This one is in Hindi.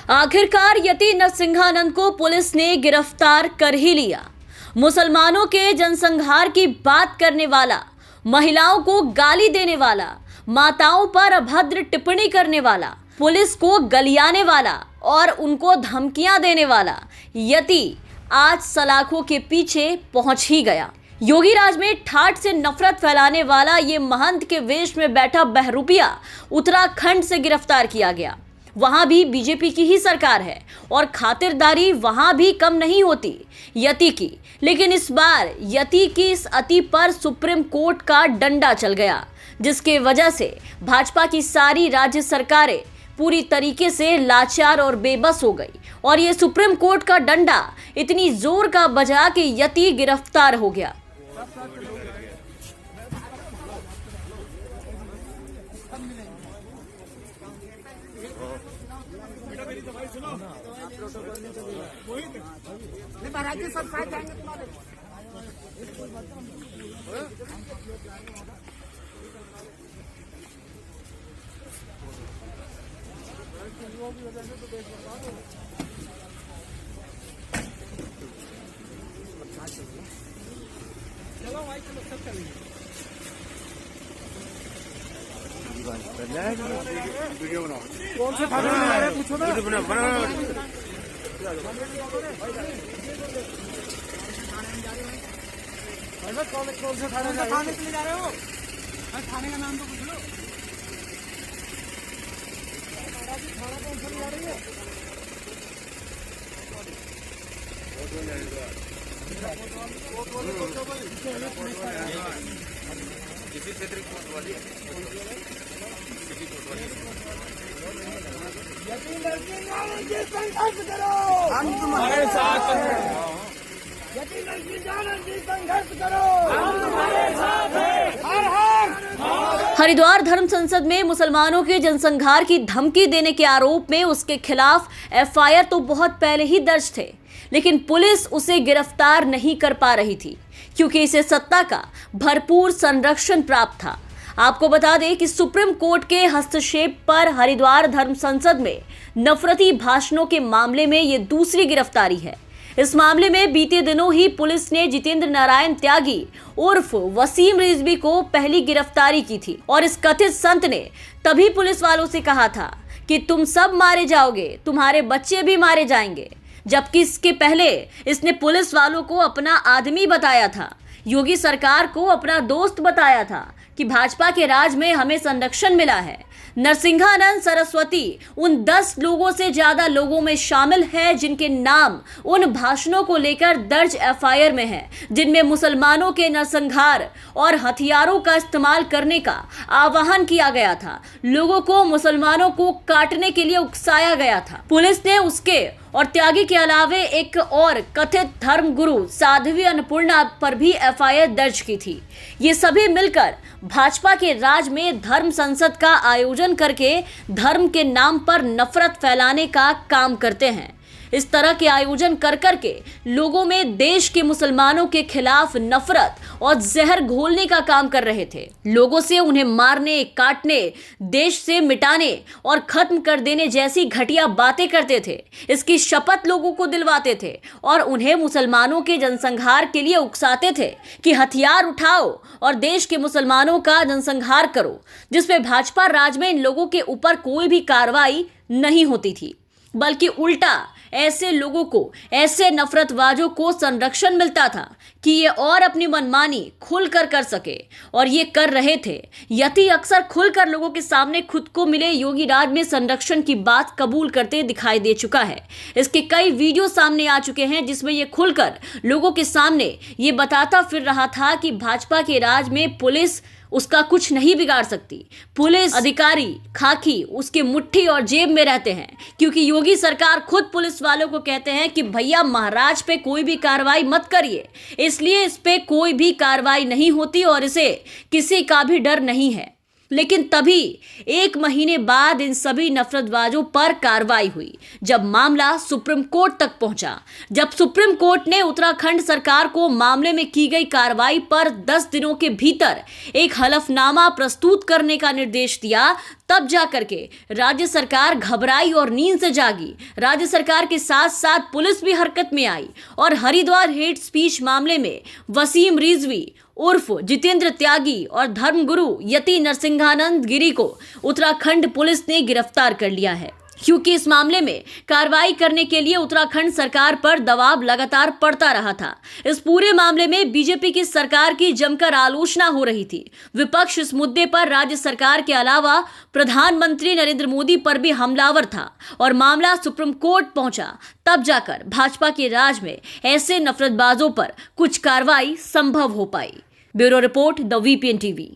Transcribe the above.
आखिरकार यति नरसिंहानंद को पुलिस ने गिरफ्तार कर ही लिया। मुसलमानों के जनसंहार की बात करने वाला, महिलाओं को गाली देने वाला, माताओं पर अभद्र टिप्पणी करने वाला, पुलिस को गलियाने वाला और उनको धमकियां देने वाला यति आज सलाखों के पीछे पहुंच ही गया। योगी राज में ठाठ से नफरत फैलाने वाला ये महंत के वेश में बैठा बहरूपिया उत्तराखंड से गिरफ्तार किया गया। वहां भी बीजेपी की ही सरकार है और खातिरदारी वहां भी कम नहीं होती यति की। लेकिन इस बार यति की इस अति पर सुप्रीम कोर्ट का डंडा चल गया, जिसके वजह से भाजपा की सारी राज्य सरकारें पूरी तरीके से लाचार और बेबस हो गई और ये सुप्रीम कोर्ट का डंडा इतनी जोर का बजा कि यति गिरफ्तार हो गया। वीडियो बनाओ। कौन से थाने में जा रहे हैं पूछो ना। वीडियो बना कौन से थाने के लिए जा रहे हो? थाने का नाम तो पूछ लो। थाना कौन सा जा रही है? किसी क्षेत्र की कोर्ट वाली संघर्ष करो, हम तुम्हारे साथ हैं। संघर्ष करो, हम तुम्हारे साथ हैं। हर हर। हरिद्वार धर्म संसद में मुसलमानों के जनसंहार की धमकी देने के आरोप में उसके खिलाफ एफआईआर तो बहुत पहले ही दर्ज थे, लेकिन पुलिस उसे गिरफ्तार नहीं कर पा रही थी क्योंकि इसे सत्ता का भरपूर संरक्षण प्राप्त था। आपको बता दें कि सुप्रीम कोर्ट के हस्तक्षेप पर हरिद्वार धर्म संसद में नफरती भाषणों के मामले में ये दूसरी गिरफ्तारी है। इस मामले में बीते दिनों ही पुलिस ने जितेंद्र नारायण त्यागी उर्फ वसीम रिजवी को पहली गिरफ्तारी की थी और इस कथित संत ने तभी पुलिस वालों से कहा था कि तुम सब मारे जाओगे, तुम्हारे बच्चे भी मारे जाएंगे, जबकि इसके पहले इसने पुलिस वालों को अपना आदमी बताया था, योगी सरकार को अपना दोस्त बताया था कि भाजपा के राज में हमें संरक्षण मिला है। नरसिंहानंद सरस्वती उन 10 लोगों से ज्यादा लोगों में शामिल है जिनके नाम उन भाषणों को लेकर दर्ज एफआईआर में है, जिनमें मुसलमानों के नरसंहार और हथियारों का इस्तेमाल करने का आह्वान किया गया था। लोगों को मुसलमानों को काटने के लिए उकसाया गया था। पुलिस ने उसके और त्यागी के अलावे एक और कथित धर्म गुरु साध्वी अन्नपूर्णा पर भी एफआईआर दर्ज की थी। ये सभी मिलकर भाजपा के राज में धर्म संसद का आयोजन करके धर्म के नाम पर नफरत फैलाने का काम करते हैं। इस तरह के आयोजन कर करके लोगों में देश के मुसलमानों के खिलाफ नफरत और जहर घोलने का काम कर रहे थे। लोगों से उन्हें मारने, काटने, देश से मिटाने और खत्म कर देने जैसी घटिया बातें करते थे। इसकी शपथ लोगों को दिलवाते थे और उन्हें मुसलमानों के जनसंहार के लिए उकसाते थे कि हथियार उठाओ और देश के मुसलमानों का जनसंहार करो, जिसमें भाजपा राज में इन लोगों के ऊपर कोई भी कार्रवाई नहीं होती थी, बल्कि उल्टा ऐसे लोगों को, ऐसे नफरतबाजों को संरक्षण मिलता था कि ये और अपनी मनमानी खुलकर कर सके, और ये कर रहे थे। यति अक्सर खुलकर लोगों के सामने खुद को मिले योगी राज में संरक्षण की बात कबूल करते दिखाई दे चुका है। इसके कई वीडियो सामने आ चुके हैं जिसमें ये खुलकर लोगों के सामने ये बताता फिर रहा था कि भाजपा के राज में पुलिस उसका कुछ नहीं बिगाड़ सकती। पुलिस अधिकारी खाकी उसके मुट्ठी और जेब में रहते हैं, क्योंकि योगी सरकार खुद पुलिस वालों को कहते हैं कि भैया महाराज पे कोई भी कार्रवाई मत करिए, इसलिए इस पे कोई भी कार्रवाई नहीं होती और इसे किसी का भी डर नहीं है। लेकिन तभी 1 महीने बाद इन सभी नफरतबाजों पर कार्रवाई हुई, जब मामला सुप्रीम कोर्ट तक पहुंचा। जब सुप्रीम कोर्ट ने उत्तराखंड सरकार को मामले में की गई कार्रवाई पर 10 दिनों के भीतर एक हलफनामा प्रस्तुत करने का निर्देश दिया, तब जाकर के राज्य सरकार घबराई और नींद से जागी। राज्य सरकार के साथ साथ पुलिस भी हरकत में आई और हरिद्वार हेट स्पीच मामले में वसीम रिजवी उर्फ जितेंद्र त्यागी और धर्मगुरु यति नरसिंहानंद गिरी को उत्तराखंड पुलिस ने गिरफ्तार कर लिया है, क्योंकि इस मामले में कार्रवाई करने के लिए उत्तराखंड सरकार पर दबाव लगातार पड़ता रहा था। इस पूरे मामले में बीजेपी की सरकार की जमकर आलोचना हो रही थी। विपक्ष इस मुद्दे पर राज्य सरकार के अलावा प्रधानमंत्री नरेंद्र मोदी पर भी हमलावर था और मामला सुप्रीम कोर्ट पहुंचा। तब जाकर भाजपा के राज में ऐसे नफरतबाजों पर कुछ कार्रवाई संभव हो पाई। Bureau report, the VPN TV.